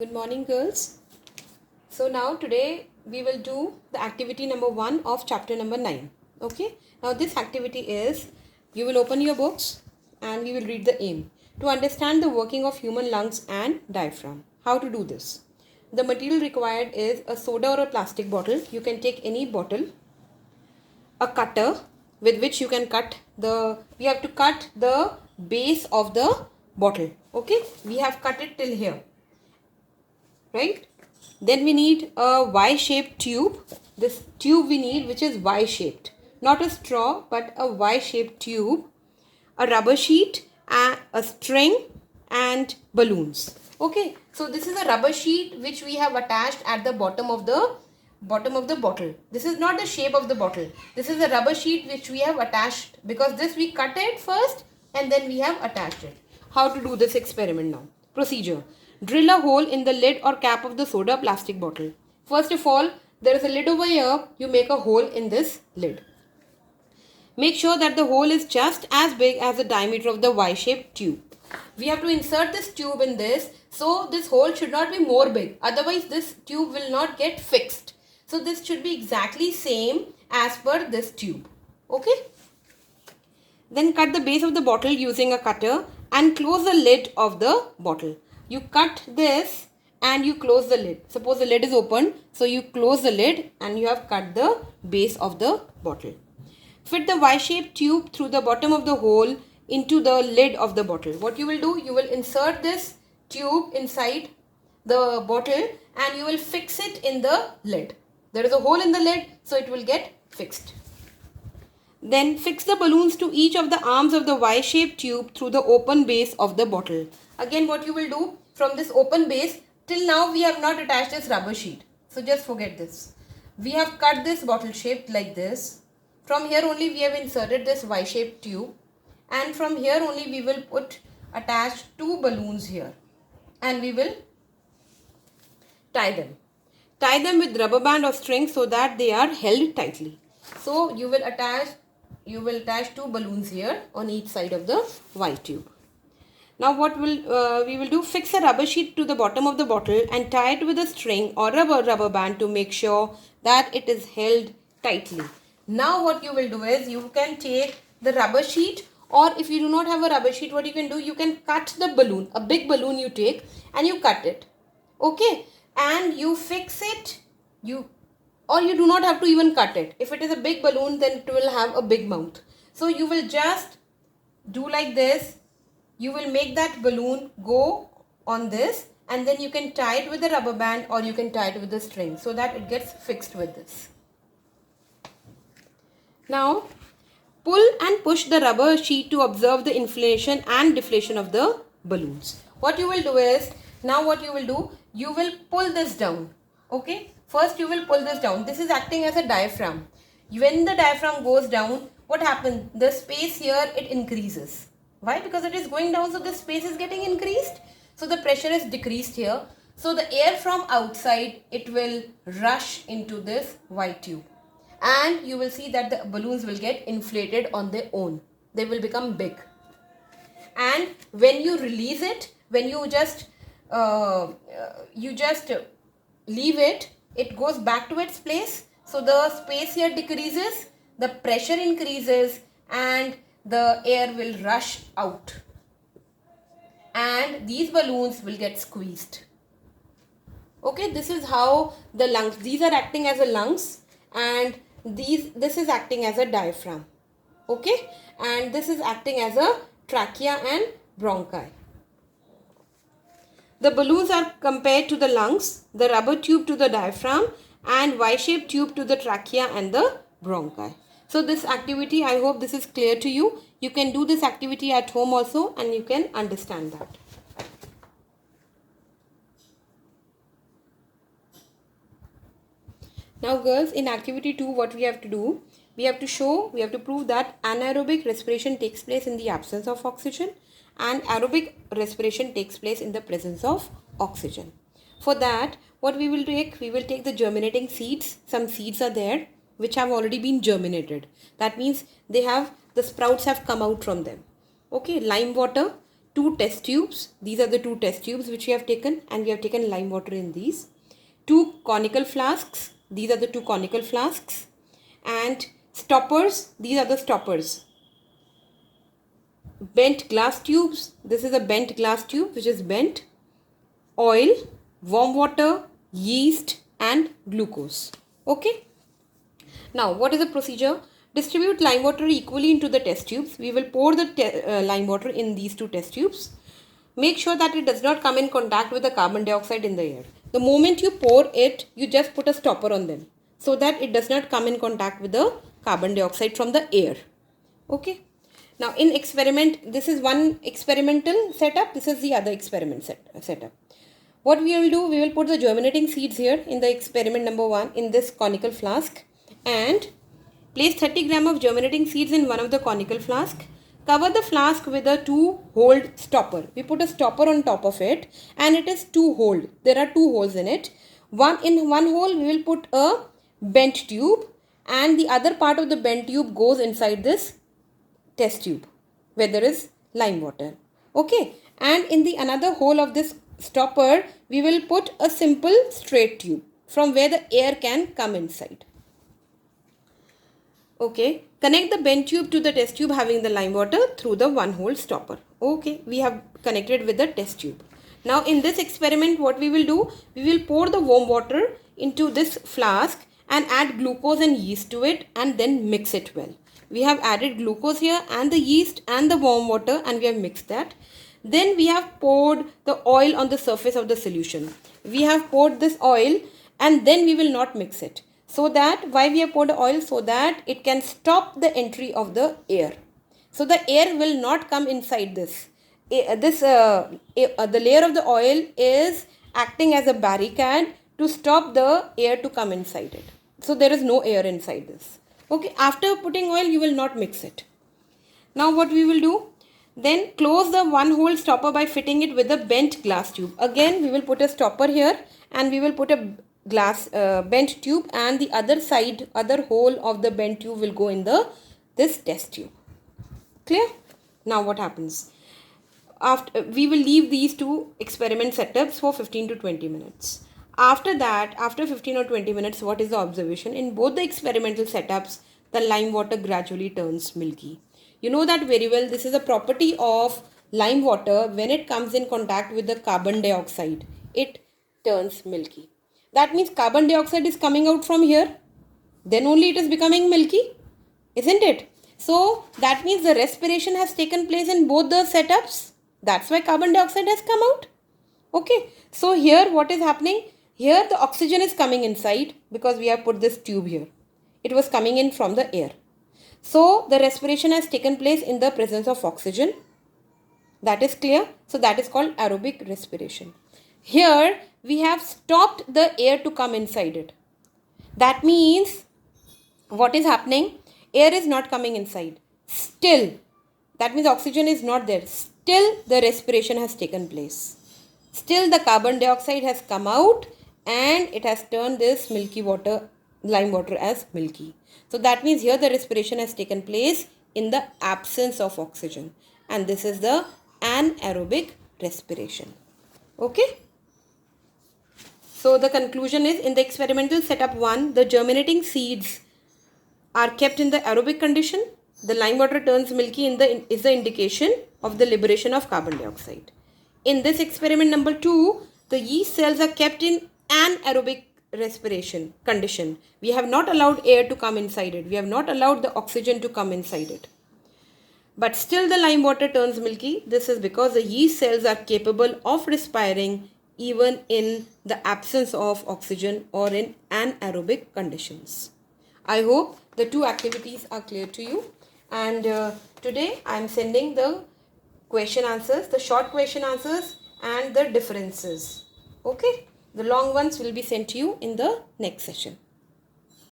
Good morning, girls. So now today we will do the activity number 1 of chapter number 9. Okay. Now this activity is, you will open your books and we will read the aim. To understand the working of human lungs and diaphragm. How to do this? The material required is a soda or a plastic bottle. You can take any bottle. A cutter with which you can we have to cut the base of the bottle. Okay. We have cut it till here. Right? Then we need a Y-shaped tube. This tube we need which is Y-shaped. Not a straw but a Y-shaped tube. A rubber sheet, a string and balloons. Okay. So this is a rubber sheet which we have attached at the bottom of the bottle. This is not the shape of the bottle. This is a rubber sheet which we have attached because this we cut it first and then we have attached it. How to do this experiment now? Procedure. Drill a hole in the lid or cap of the soda plastic bottle. First of all, there is a lid over here. You make a hole in this lid. Make sure that the hole is just as big as the diameter of the Y-shaped tube. We have to insert this tube in this. So this hole should not be more big. Otherwise this tube will not get fixed. So this should be exactly same as per this tube. Okay. Then cut the base of the bottle using a cutter and close the lid of the bottle. You cut this and you close the lid. Suppose the lid is open. So you close the lid and you have cut the base of the bottle. Fit the Y-shaped tube through the bottom of the hole into the lid of the bottle. What you will do, you will insert this tube inside the bottle and you will fix it in the lid. There is a hole in the lid, so it will get fixed. Then fix the balloons to each of the arms of the Y-shaped tube through the open base of the bottle. Again, what you will do, from this open base, till now we have not attached this rubber sheet. So just forget this. We have cut this bottle shaped like this. From here only we have inserted this Y-shaped tube. And from here only we will attach two balloons here. And we will tie them. Tie them with rubber band or string so that they are held tightly. So you will attach two balloons here on each side of the Y tube. Now what we will do, fix a rubber sheet to the bottom of the bottle and tie it with a string or rubber band to make sure that it is held tightly. Now what you will do is, you can take the rubber sheet, or if you do not have a rubber sheet, what you can do, you can cut the balloon. A big balloon you take and you cut it. Okay. And you fix it. Or you do not have to even cut it. If it is a big balloon, then it will have a big mouth. So you will just do like this. You will make that balloon go on this and then you can tie it with a rubber band or you can tie it with a string so that it gets fixed with this. Now pull and push the rubber sheet to observe the inflation and deflation of the balloons. What you will do is, you will pull this down. Okay. First you will pull this down. This is acting as a diaphragm. When the diaphragm goes down, what happens? The space here, it increases. Why? Because it is going down, so the space is getting increased. So the pressure is decreased here. So the air from outside, it will rush into this Y tube. And you will see that the balloons will get inflated on their own. They will become big. And when you release it, when you just leave it, it goes back to its place. So the space here decreases, the pressure increases and the air will rush out. And these balloons will get squeezed. Okay, this is how the lungs, these are acting as a lungs and this is acting as a diaphragm. Okay, and this is acting as a trachea and bronchi. The balloons are compared to the lungs, the rubber tube to the diaphragm and Y-shaped tube to the trachea and the bronchi. So this activity, I hope this is clear to you. You can do this activity at home also and you can understand that. Now girls, in activity 2, what we have to do, we have to prove that anaerobic respiration takes place in the absence of oxygen and aerobic respiration takes place in the presence of oxygen. For that, what we will take the germinating seeds. Some seeds are there which have already been germinated. That means the sprouts have come out from them. Okay, lime water, 2 test tubes. These are the 2 test tubes which we have taken, and we have taken lime water in these. 2 conical flasks. These are the 2 conical flasks. And stoppers. These are the stoppers. Bent glass tubes. This is a bent glass tube which is bent. Oil, warm water, yeast and glucose. Okay. Now what is the procedure? Distribute lime water equally into the test tubes. We will pour the lime water in these 2 test tubes. Make sure that it does not come in contact with the carbon dioxide in the air. The moment you pour it, you just put a stopper on them so that it does not come in contact with the carbon dioxide from the air. Okay. Now in experiment, this is one experimental setup. This is the other experiment setup. What we will do, we will put the germinating seeds here in the experiment number 1 in this conical flask and place 30 gram of germinating seeds in one of the conical flask. Cover the flask with a 2-hole stopper. We put a stopper on top of it and it is 2-holed. There are 2 holes in it. In one hole we will put a bent tube and the other part of the bent tube goes inside this test tube where there is lime water. Okay. And in the another hole of this stopper, we will put a simple straight tube from where the air can come inside. Okay, connect the bent tube to the test tube having the lime water through the 1-hole stopper. Okay, we have connected with the test tube. Now in this experiment, what we will do, we will pour the warm water into this flask and add glucose and yeast to it and then mix it well. We have added glucose here and the yeast and the warm water and we have mixed that. Then we have poured the oil on the surface of the solution. We have poured this oil and then we will not mix it. So that, why we have poured the oil? So that it can stop the entry of the air. So the air will not come inside this. The layer of the oil is acting as a barricade to stop the air to come inside it. So there is no air inside this. Okay, after putting oil, you will not mix it. Now what we will do? Then close the 1-hole stopper by fitting it with a bent glass tube. Again, we will put a stopper here and we will put a glass bent tube and the other hole of the bent tube will go in this test tube. Clear? Now what happens? We will leave these 2 experiment setups for 15 to 20 minutes. After that, after 15 or 20 minutes, what is the observation? In both the experimental setups, the lime water gradually turns milky. You know that very well. This is a property of lime water. When it comes in contact with the carbon dioxide, it turns milky. That means carbon dioxide is coming out from here. Then only it is becoming milky. Isn't it? So that means the respiration has taken place in both the setups. That's why carbon dioxide has come out. Okay. So here what is happening? Here the oxygen is coming inside because we have put this tube here. It was coming in from the air. So the respiration has taken place in the presence of oxygen. That is clear. So that is called aerobic respiration. Here we have stopped the air to come inside it. That means what is happening? Air is not coming inside. Still, that means oxygen is not there. Still the respiration has taken place. Still the carbon dioxide has come out and it has turned this milky water, lime water as milky. So that means here the respiration has taken place in the absence of oxygen. And this is the anaerobic respiration. Okay. So the conclusion is, in the experimental setup 1, the germinating seeds are kept in the aerobic condition. The lime water turns milky is the indication of the liberation of carbon dioxide. In this experiment number 2, the yeast cells are kept in anaerobic respiration condition. We have not allowed air to come inside it. We have not allowed the oxygen to come inside it. But still the lime water turns milky. This is because the yeast cells are capable of respiring even in the absence of oxygen or in anaerobic conditions. I hope the 2 activities are clear to you. And today I am sending the question answers, the short question answers and the differences. Okay. The long ones will be sent to you in the next session.